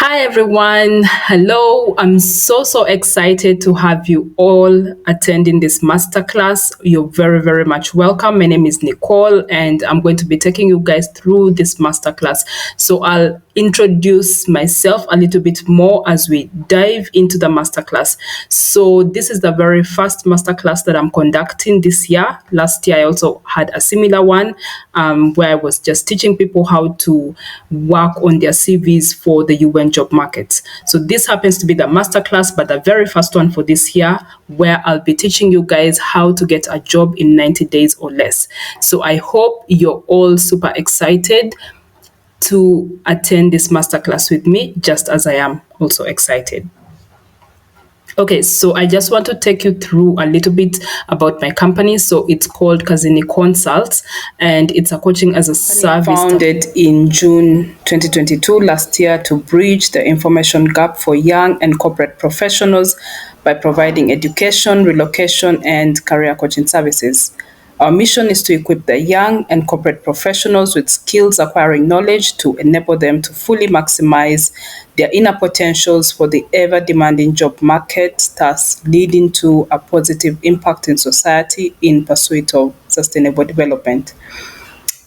Hi everyone. Hello. I'm so excited to have you all attending this masterclass. You're very much welcome. My name is Nicole and I'm going to be taking you guys through this masterclass. So I'll introduce myself a little bit more as we dive into the masterclass. So this is the very first masterclass that I'm conducting this year. Last year I also had a similar one where I was just teaching people how to work on their CVs for the UN job market. So this happens to be the masterclass, but the very first one for this year, where I'll be teaching you guys how to get a job in 90 days or less. So I hope you're all super excited to attend this masterclass with me, just as I am also excited. Okay, so I just want to take you through a little bit about my company. So it's called Kazini Consults, and it's a coaching as a service founded in June 2022 last year to bridge the information gap for young and corporate professionals by providing education, relocation, and career coaching services. Our mission is to equip the young and corporate professionals with skills acquiring knowledge to enable them to fully maximize their inner potentials for the ever demanding job market, thus leading to a positive impact in society in pursuit of sustainable development.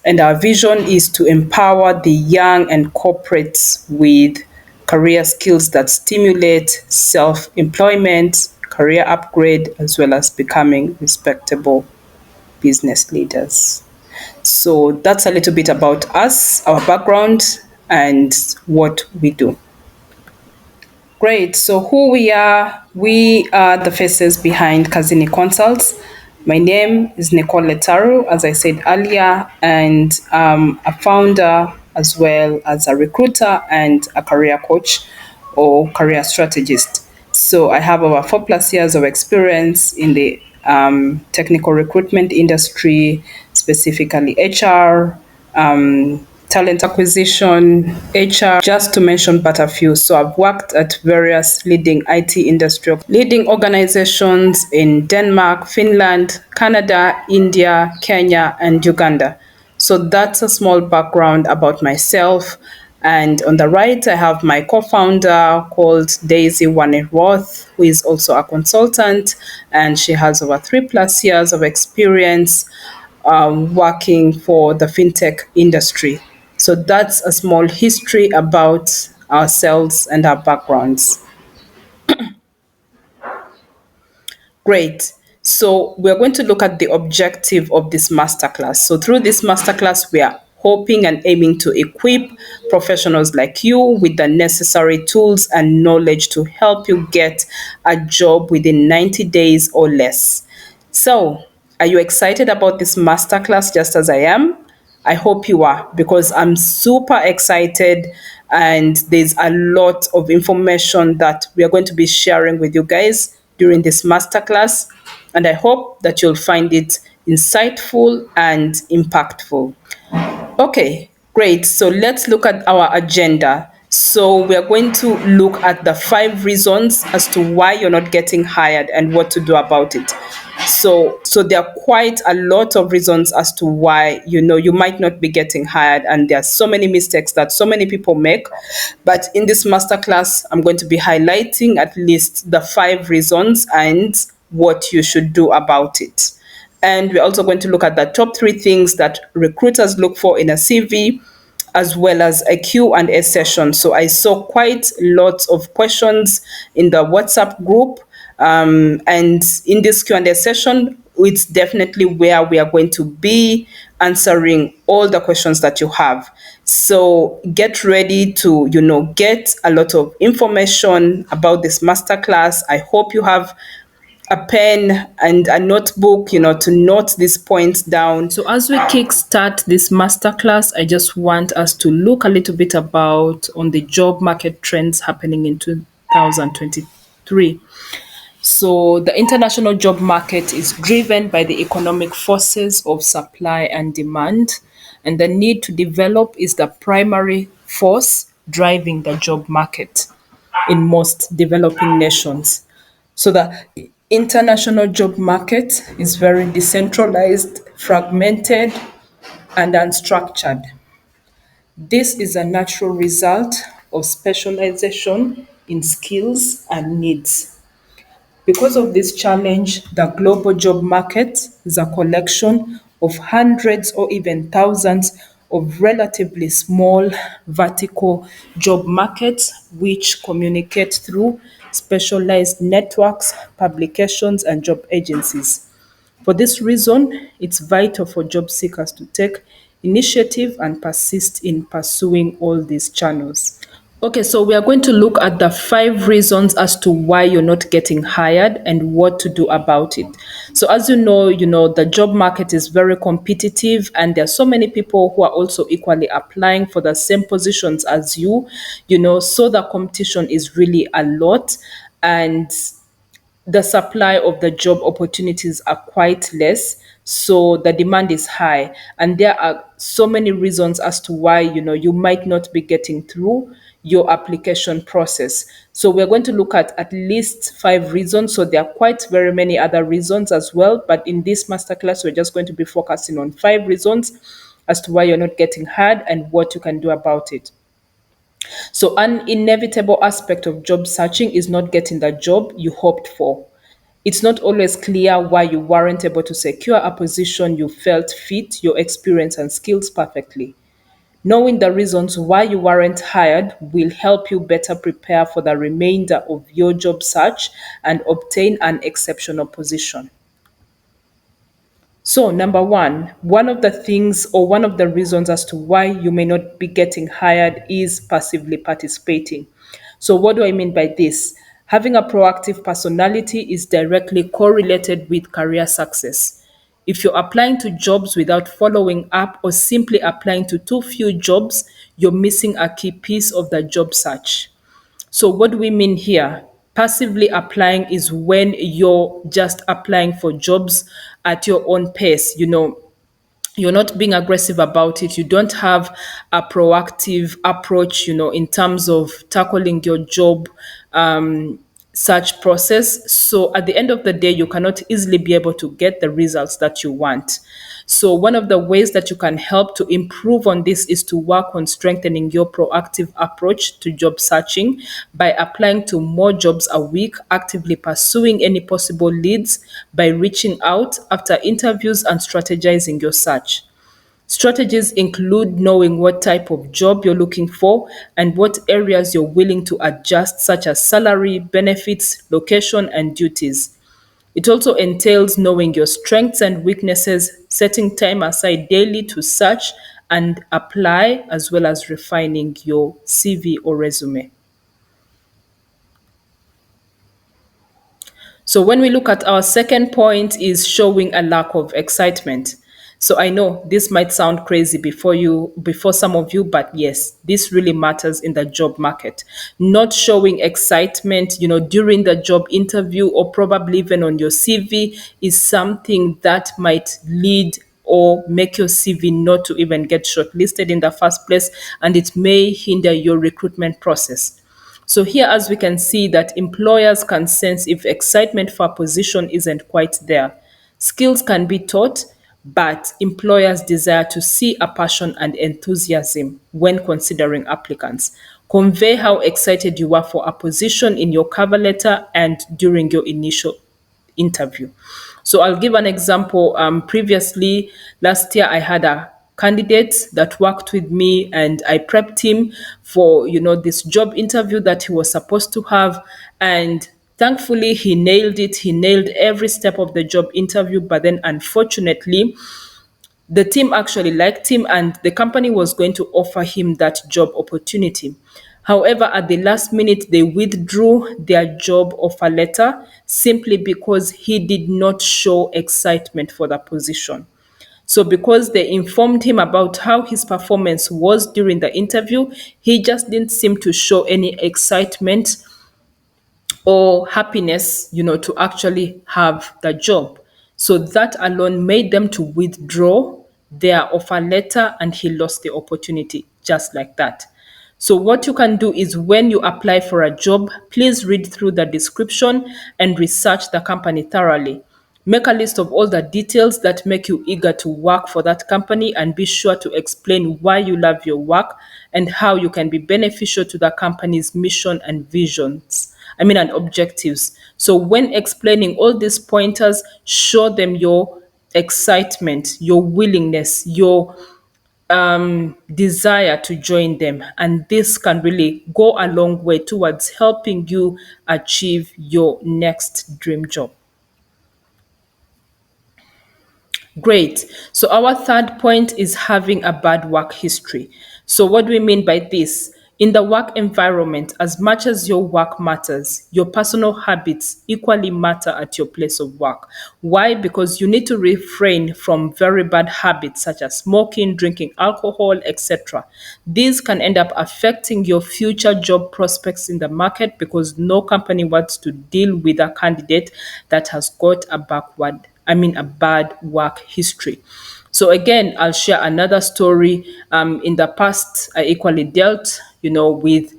And our vision is to empower the young and corporates with career skills that stimulate self employment, career upgrade, as well as becoming respectable business leaders. So that's a little bit about us, our background, and what we do. Great. So who we are the faces behind Kazini Consults. My name is Nicole Letaru, as I said earlier, and I'm a founder as well as a recruiter and a career coach or career strategist. So I have over 4+ years of experience in the technical recruitment industry, specifically HR, talent acquisition, HR, just to mention but a few. So I've worked at various leading IT industry, leading organizations in Denmark, Finland, Canada, India, Kenya, and Uganda. So that's a small background about myself. And on the right, I have my co-founder called Daisy Waneroth, who is also a consultant, and she has over 3+ years of experience working for the fintech industry. So that's a small history about ourselves and our backgrounds. Great. So we're going to look at the objective of this masterclass. So through this masterclass, we are hoping and aiming to equip professionals like you with the necessary tools and knowledge to help you get a job within 90 days or less. So, are you excited about this masterclass just as I am? I hope you are, because I'm super excited and there's a lot of information that we are going to be sharing with you guys during this masterclass. And I hope that you'll find it insightful and impactful. Okay, great. So let's look at our agenda. So we are going to look at the 5 reasons as to why you're not getting hired and what to do about it. So there are quite a lot of reasons as to why you might not be getting hired, and there are so many mistakes that so many people make. But in this masterclass, I'm going to be highlighting at least the 5 reasons and what you should do about it. And we're also going to look at the top 3 things that recruiters look for in a CV, as well as a Q&A session. So I saw quite lots of questions in the WhatsApp group. And in this Q&A session, it's definitely where we are going to be answering all the questions that you have. So get ready to, get a lot of information about this masterclass. I hope you have a pen and a notebook, to note these points down. So as we kickstart this masterclass, I just want us to look a little bit about on the job market trends happening in 2023. So the international job market is driven by the economic forces of supply and demand, and the need to develop is the primary force driving the job market in most developing nations. So the international job market is very decentralized, fragmented, and unstructured. This is a natural result of specialization in skills and needs. Because of this challenge, the global job market is a collection of hundreds or even thousands of relatively small vertical job markets which communicate through specialized networks, publications, and job agencies. For this reason, it's vital for job seekers to take initiative and persist in pursuing all these channels. Okay, so we are going to look at the 5 reasons as to why you're not getting hired and what to do about it. So as you know, the job market is very competitive and there are so many people who are also equally applying for the same positions as you, so the competition is really a lot. And the supply of the job opportunities are quite less, so the demand is high, and there are so many reasons as to why you might not be getting through your application process. So we're going to look at least 5 reasons. So there are quite very many other reasons as well, but in this masterclass we're just going to be focusing on 5 reasons as to why you're not getting hired and what you can do about it. So, an inevitable aspect of job searching is not getting the job you hoped for. It's not always clear why you weren't able to secure a position you felt fit your experience and skills perfectly. Knowing the reasons why you weren't hired will help you better prepare for the remainder of your job search and obtain an exceptional position. So, number one of the things or one of the reasons as to why you may not be getting hired is passively participating. So, what do I mean by this? Having a proactive personality is directly correlated with career success. If you're applying to jobs without following up or simply applying to too few jobs, you're missing a key piece of the job search. So, what do we mean here? Passively applying is when you're just applying for jobs at your own pace. You're not being aggressive about it. You don't have a proactive approach, in terms of tackling your job search process. So at the end of the day, you cannot easily be able to get the results that you want. So one of the ways that you can help to improve on this is to work on strengthening your proactive approach to job searching by applying to more jobs a week, actively pursuing any possible leads by reaching out after interviews and strategizing your search. Strategies include knowing what type of job you're looking for and what areas you're willing to adjust, such as salary, benefits, location, and duties. It also entails knowing your strengths and weaknesses, setting time aside daily to search and apply, as well as refining your CV or resume. So when we look at our second point is showing a lack of excitement. So I know this might sound crazy before some of you, but yes, this really matters in the job market. Not showing excitement, during the job interview or probably even on your CV is something that might lead or make your CV not to even get shortlisted in the first place, and it may hinder your recruitment process. So here, as we can see, that employers can sense if excitement for a position isn't quite there. Skills can be taught, but employers desire to see a passion and enthusiasm when considering applicants. Convey how excited you are for a position in your cover letter and during your initial interview. So I'll give an example. Previously, last year, I had a candidate that worked with me and I prepped him for, this job interview that he was supposed to have. And thankfully, he nailed it. He nailed every step of the job interview. But then unfortunately, the team actually liked him and the company was going to offer him that job opportunity. However, at the last minute, they withdrew their job offer letter simply because he did not show excitement for the position. So, because they informed him about how his performance was during the interview, he just didn't seem to show any excitement or happiness, to actually have the job. So that alone made them to withdraw their offer letter and he lost the opportunity just like that. So what you can do is when you apply for a job, please read through the description and research the company thoroughly. Make a list of all the details that make you eager to work for that company and be sure to explain why you love your work and how you can be beneficial to the company's mission and visions. And objectives. So when explaining all these pointers, show them your excitement, your willingness, your desire to join them. And this can really go a long way towards helping you achieve your next dream job. Great. So our third point is having a bad work history. So what do we mean by this? In the work environment, as much as your work matters, your personal habits equally matter at your place of work. Why? Because you need to refrain from very bad habits such as smoking, drinking alcohol, etc. These can end up affecting your future job prospects in the market because no company wants to deal with a candidate that has got a bad work history. So again, I'll share another story. In the past, I equally dealt, with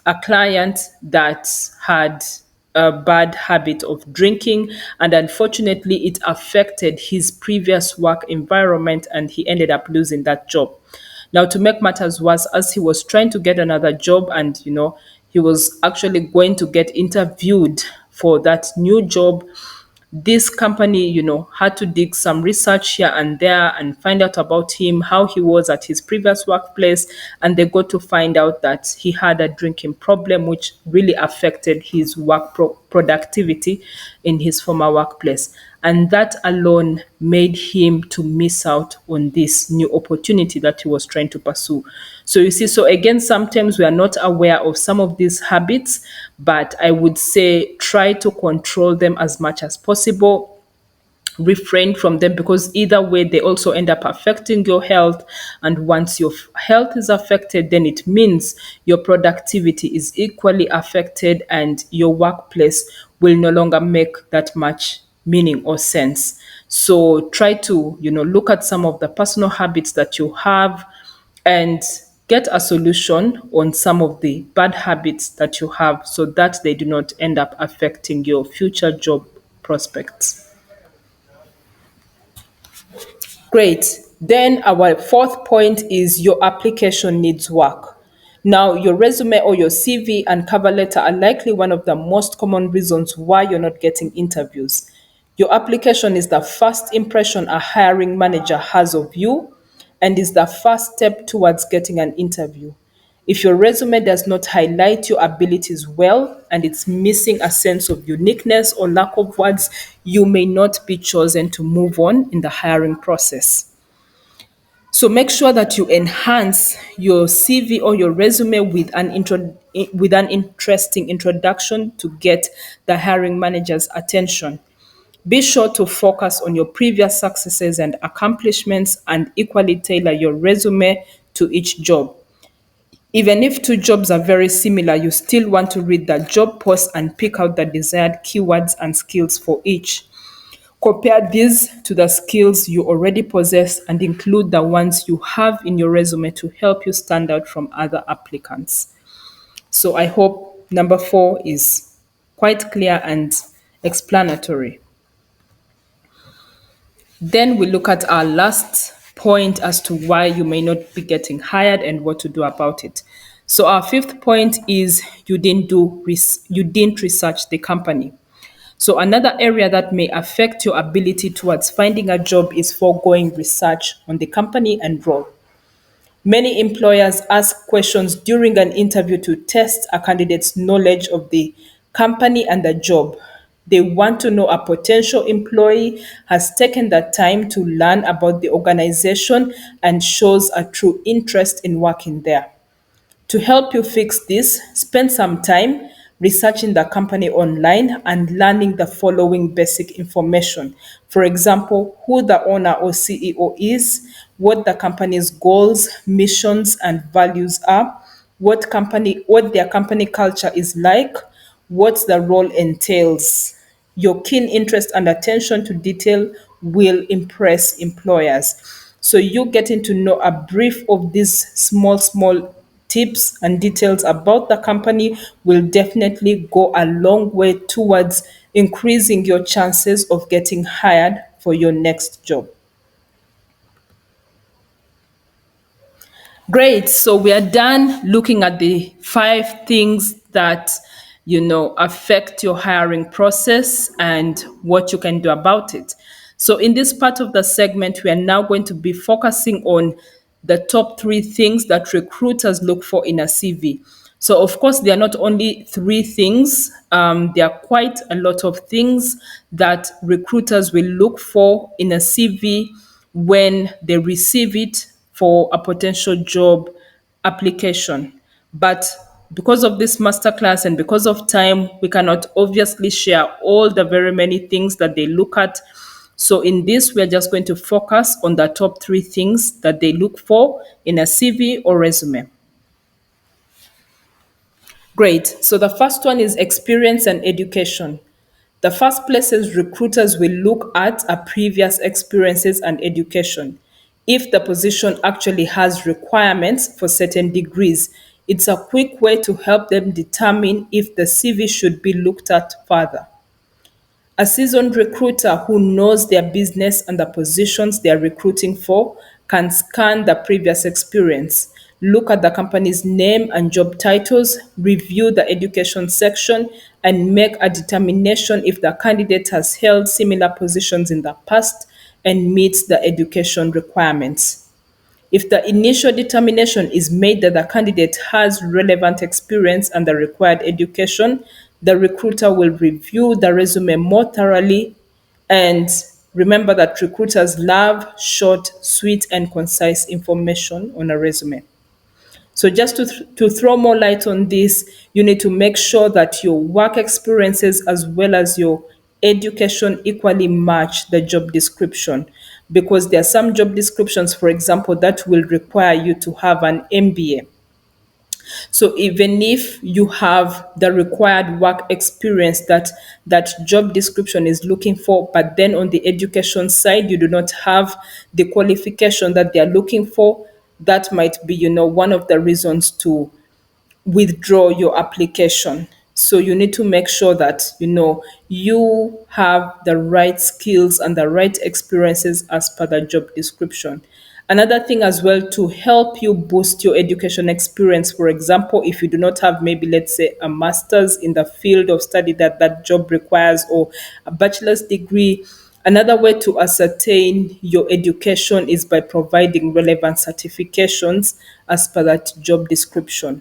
a client that had a bad habit of drinking, and unfortunately, it affected his previous work environment, and he ended up losing that job. Now, to make matters worse, as he was trying to get another job, and he was actually going to get interviewed for that new job, this company, had to dig some research here and there and find out about him, how he was at his previous workplace. And they got to find out that he had a drinking problem, which really affected his work productivity in his former workplace. And that alone made him to miss out on this new opportunity that he was trying to pursue. So you see, so again, sometimes we are not aware of some of these habits, but I would say try to control them as much as possible, refrain from them, because either way they also end up affecting your health. And once your health is affected, then it means your productivity is equally affected, and your workplace will no longer make that much meaning or sense. So try to look at some of the personal habits that you have and get a solution on some of the bad habits that you have, so that they do not end up affecting your future job prospects. Great. Then our fourth point is your application needs work. Now, your resume or your CV and cover letter are likely one of the most common reasons why you're not getting interviews. Your application is the first impression a hiring manager has of you and is the first step towards getting an interview. If your resume does not highlight your abilities well and it's missing a sense of uniqueness or lack of words, you may not be chosen to move on in the hiring process. So make sure that you enhance your CV or your resume with with an interesting introduction to get the hiring manager's attention. Be sure to focus on your previous successes and accomplishments, and equally tailor your resume to each job. Even if two jobs are very similar, you still want to read the job post and pick out the desired keywords and skills for each. Compare these to the skills you already possess and include the ones you have in your resume to help you stand out from other applicants. So I hope number 4 is quite clear and explanatory. Then we look at our last point as to why you may not be getting hired and what to do about it. So our fifth point is you didn't research the company. So another area that may affect your ability towards finding a job is foregoing research on the company and role. Many employers ask questions during an interview to test a candidate's knowledge of the company and the job. They want to know a potential employee has taken the time to learn about the organization and shows a true interest in working there. To help you fix this, spend some time researching the company online and learning the following basic information. For example, who the owner or CEO is, what the company's goals, missions, and values are, what their company culture is like, what the role entails. Your keen interest and attention to detail will impress employers. So you getting to know a brief of these small tips and details about the company will definitely go a long way towards increasing your chances of getting hired for your next job. Great. So we are done looking at the 5 things that affect your hiring process and what you can do about it. So in this part of the segment, we are now going to be focusing on the top 3 things that recruiters look for in a CV. So of course, there are not only 3 things. There are quite a lot of things that recruiters will look for in a CV when they receive it for a potential job application. But because of this masterclass and because of time, we cannot obviously share all the very many things that they look at. So in this, we're just going to focus on the top 3 things that they look for in a CV or resume. Great. So the first one is experience and education. The first places recruiters will look at are previous experiences and education. If the position actually has requirements for certain degrees, it's a quick way to help them determine if the CV should be looked at further. A seasoned recruiter who knows their business and the positions they are recruiting for can scan the previous experience, look at the company's name and job titles, review the education section, and make a determination if the candidate has held similar positions in the past and meets the education requirements. If the initial determination is made that the candidate has relevant experience and the required education, the recruiter will review the resume more thoroughly. And remember that recruiters love short, sweet, and concise information on a resume. So just to throw more light on this, you need to make sure that your work experiences as well as your education equally match the job description, because there are some job descriptions, for example, that will require you to have an MBA. So even if you have the required work experience that job description is looking for, but then on the education side you do not have the qualification that they are looking for, that might be one of the reasons to withdraw your application. So you need to make sure that you have the right skills and the right experiences as per the job description. Another thing as well, to help you boost your education experience, for example, if you do not have, maybe let's say, a master's in the field of study that that job requires, or a bachelor's degree, another way to ascertain your education is by providing relevant certifications as per that job description.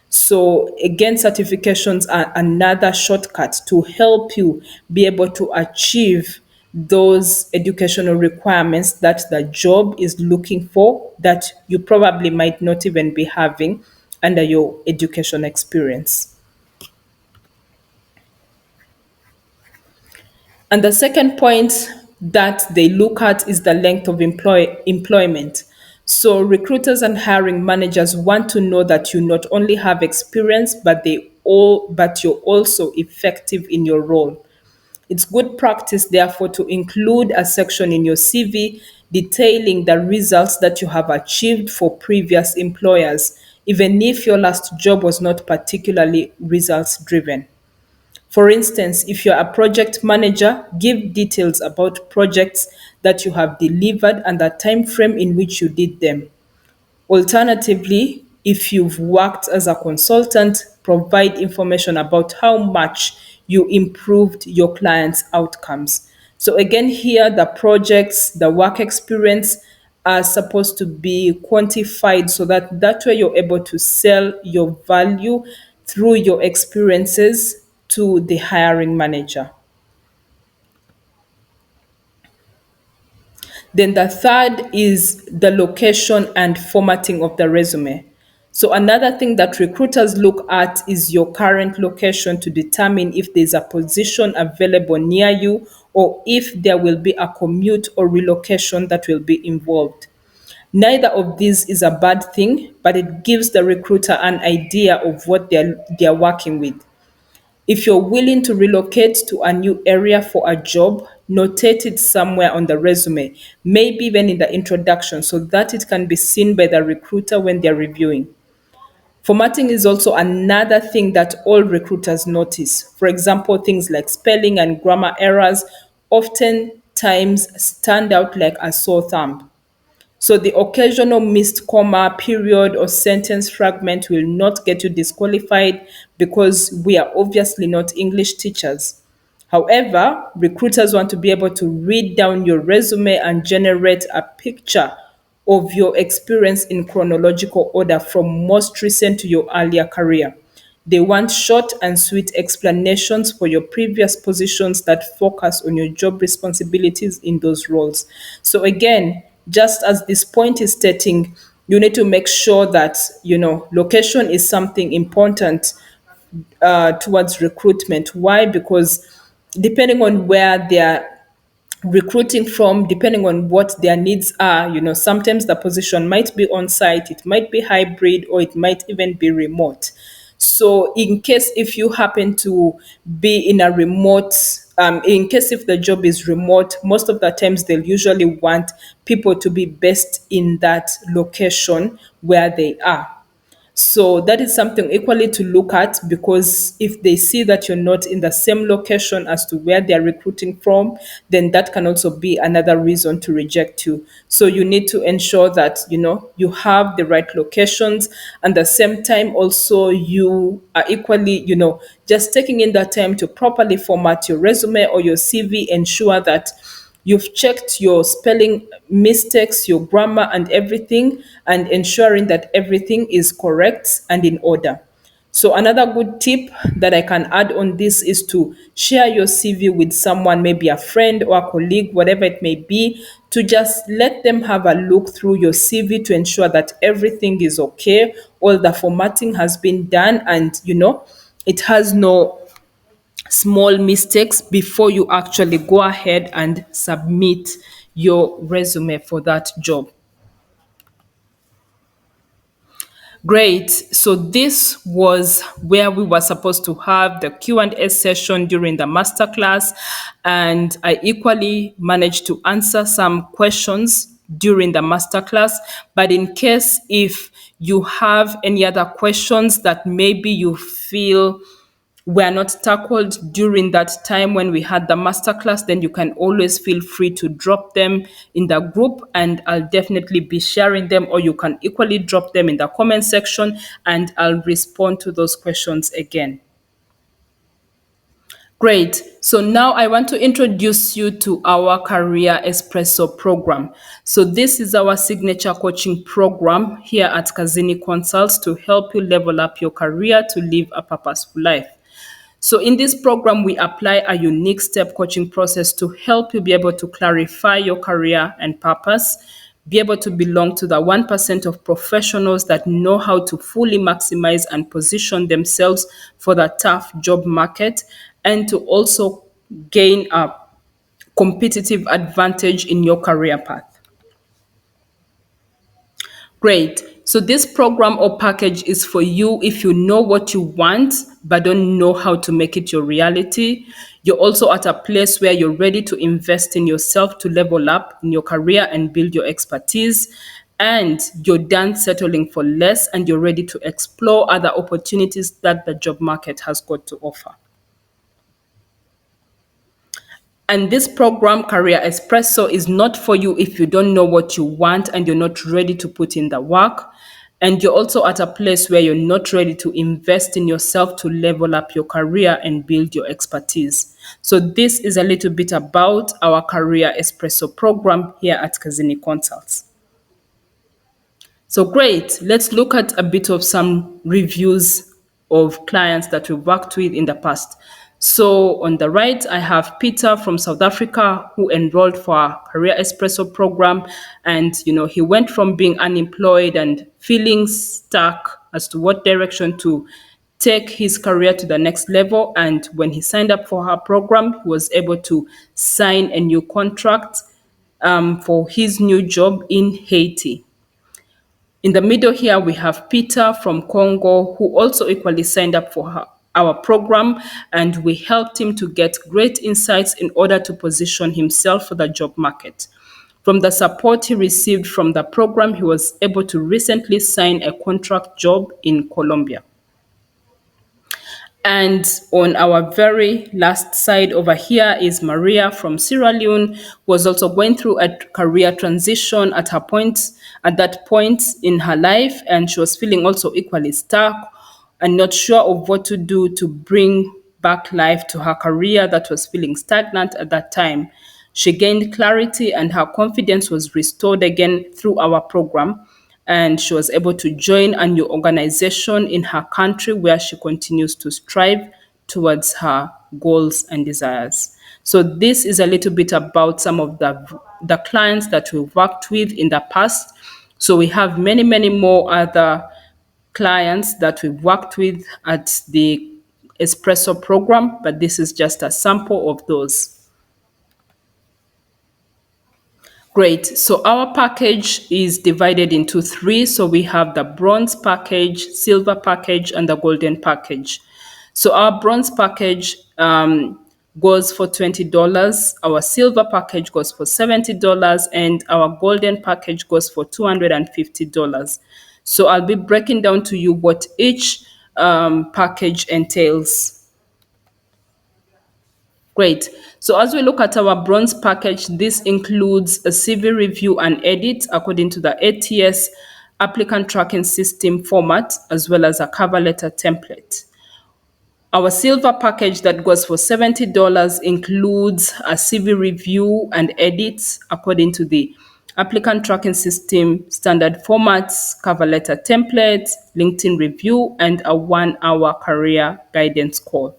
So again, certifications are another shortcut to help you be able to achieve those educational requirements that the job is looking for, that you probably might not even be having under your education experience. And the second point that they look at is the length of employment. So recruiters and hiring managers want to know that you not only have experience, but you're also effective in your role. It's good practice, therefore, to include a section in your CV detailing the results that you have achieved for previous employers, even if your last job was not particularly results driven. For instance, if you're a project manager, give details about projects that you have delivered and the time frame in which you did them. Alternatively, if you've worked as a consultant, provide information about how much you improved your clients' outcomes. So again, here the projects, the work experience are supposed to be quantified so that way you're able to sell your value through your experiences to the hiring manager. Then the third is the location and formatting of the resume. So another thing that recruiters look at is your current location to determine if there's a position available near you or if there will be a commute or relocation that will be involved. Neither of these is a bad thing, but it gives the recruiter an idea of what they're working with. If you're willing to relocate to a new area for a job, notate it somewhere on the resume, maybe even in the introduction, so that it can be seen by the recruiter when they're reviewing. Formatting is also another thing that all recruiters notice. For example, things like spelling and grammar errors often times stand out like a sore thumb. So the occasional missed comma, period, or sentence fragment will not get you disqualified because we are obviously not English teachers. However, recruiters want to be able to read down your resume and generate a picture of your experience in chronological order from most recent to your earlier career. They want short and sweet explanations for your previous positions that focus on your job responsibilities in those roles. So again, just as this point is stating, you need to make sure that location is something important towards recruitment. Why? Because depending on where they're recruiting from, depending on what their needs are, sometimes the position might be on site, it might be hybrid, or it might even be remote. So, in case if you happen to be in a remote, in case if the job is remote, most of the times they'll usually want people to be based in that location where they are. So that is something equally to look at, because if they see that you're not in the same location as to where they're recruiting from, then that can also be another reason to reject you. So you need to ensure that you have the right locations, and at the same time also you are equally just taking in that time to properly format your resume or your CV. Ensure that you've checked your spelling mistakes, your grammar, and everything, and ensuring that everything is correct and in order. So, another good tip that I can add on this is to share your CV with someone, maybe a friend or a colleague, whatever it may be, to just let them have a look through your CV to ensure that everything is okay, all the formatting has been done, and it has no small mistakes before you actually go ahead and submit your resume for that job. Great. So this was where we were supposed to have the Q&A session during the masterclass, and I equally managed to answer some questions during the masterclass. But in case if you have any other questions that maybe you feel were not tackled during that time when we had the masterclass, then you can always feel free to drop them in the group, and I'll definitely be sharing them, or you can equally drop them in the comment section and I'll respond to those questions again. Great. So now I want to introduce you to our Career Espresso program. So this is our signature coaching program here at Kazini Consults to help you level up your career to live a purposeful life. So in this program, we apply a unique step coaching process to help you be able to clarify your career and purpose, be able to belong to the 1% of professionals that know how to fully maximize and position themselves for the tough job market, and to also gain a competitive advantage in your career path. Great. So this program or package is for you if you know what you want but don't know how to make it your reality. You're also at a place where you're ready to invest in yourself to level up in your career and build your expertise. And you're done settling for less and you're ready to explore other opportunities that the job market has got to offer. And this program, Career Espresso, is not for you if you don't know what you want and you're not ready to put in the work. And you're also at a place where you're not ready to invest in yourself to level up your career and build your expertise. So this is a little bit about our Career Espresso program here at Kazini Consults. So great. Let's look at a bit of some reviews of clients that we've worked with in the past. So on the right, I have Peter from South Africa who enrolled for our Career Espresso program. And, he went from being unemployed and feeling stuck as to what direction to take his career to the next level. And when he signed up for our program, he was able to sign a new contract for his new job in Haiti. In the middle here, we have Peter from Congo, who also equally signed up for our program, and we helped him to get great insights in order to position himself for the job market. From the support he received from the program, he was able to recently sign a contract job in Colombia. And on our very last side over here is Maria from Sierra Leone, who was also going through a career transition at that point in her life, and she was feeling also equally stuck and not sure of what to do to bring back life to her career that was feeling stagnant at that time. She gained clarity and her confidence was restored again through our program, and she was able to join a new organization in her country where she continues to strive towards her goals and desires. So this is a little bit about some of the clients that we've worked with in the past. So we have many, many more other clients that we've worked with at the Espresso program, but this is just a sample of those. Great. So our package is divided into three. So we have the bronze package, silver package, and the golden package. So our bronze package goes for $20. Our silver package goes for $70, and our golden package goes for $250. So I'll be breaking down to you what each package entails. Great. So as we look at our bronze package, this includes a CV review and edit according to the ATS applicant tracking system format, as well as a cover letter template. Our silver package that goes for $70 includes a CV review and edits according to the applicant tracking system standard formats, cover letter template, LinkedIn review, and a 1-hour career guidance call.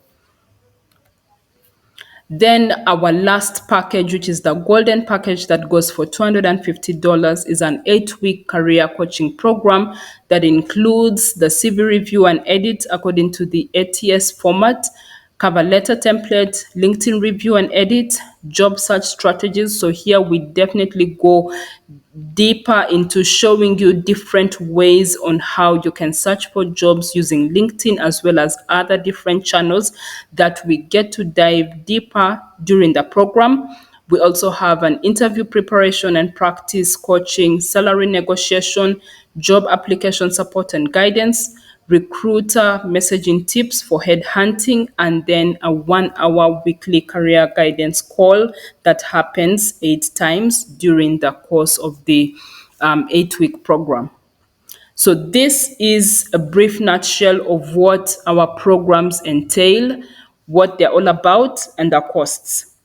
Then our last package, which is the golden package that goes for $250, is an 8-week career coaching program that includes the CV review and edit according to the ATS format, cover letter template, LinkedIn review and edit, job search strategies. So here we definitely go deeper into showing you different ways on how you can search for jobs using LinkedIn, as well as other different channels that we get to dive deeper during the program. We also have an interview preparation and practice coaching, salary negotiation, job application support and guidance, recruiter messaging tips for headhunting, and then a 1-hour weekly career guidance call that happens 8 times during the course of the 8-week program. So this is a brief nutshell of what our programs entail, what they're all about, and the costs.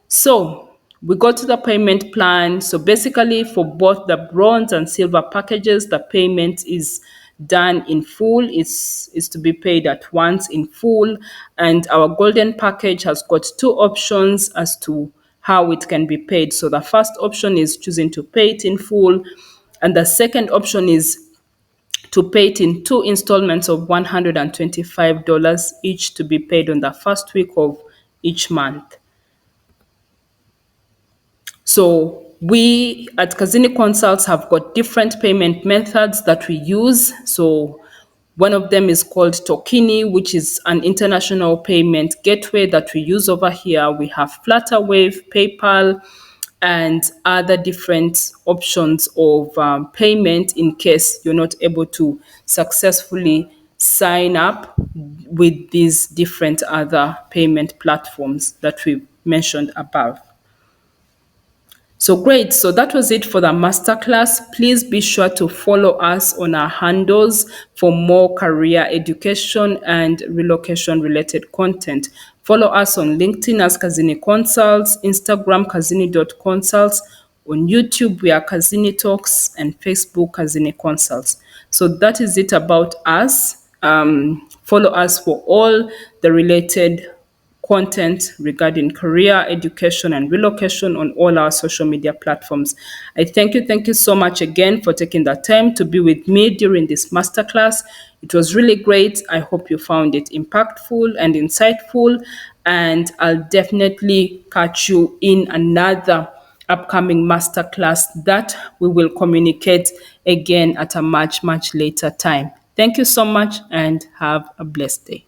So we go to the payment plan. So basically for both the bronze and silver packages, the payment is done in full. It's to be paid at once in full. And our golden package has got two options as to how it can be paid. So the first option is choosing to pay it in full. And the second option is to pay it in 2 installments of $125 each, to be paid on the first week of each month. So we at Kazini Consults have got different payment methods that we use. So one of them is called Tokini, which is an international payment gateway that we use over here. We have Flutterwave, PayPal, and other different options of payment in case you're not able to successfully sign up with these different other payment platforms that we mentioned above. So great. So that was it for the masterclass. Please be sure to follow us on our handles for more career education and relocation related content. Follow us on LinkedIn as Kazini Consults, Instagram kazini.consults, on YouTube we are Kazini Talks, and Facebook Kazini Consults. So that is it about us. Follow us for all the related content regarding career, education, and relocation on all our social media platforms. I thank you so much again for taking the time to be with me during this masterclass. It was really great. I hope you found it impactful and insightful, and I'll definitely catch you in another upcoming masterclass that we will communicate again at a much later time. Thank you so much and have a blessed day.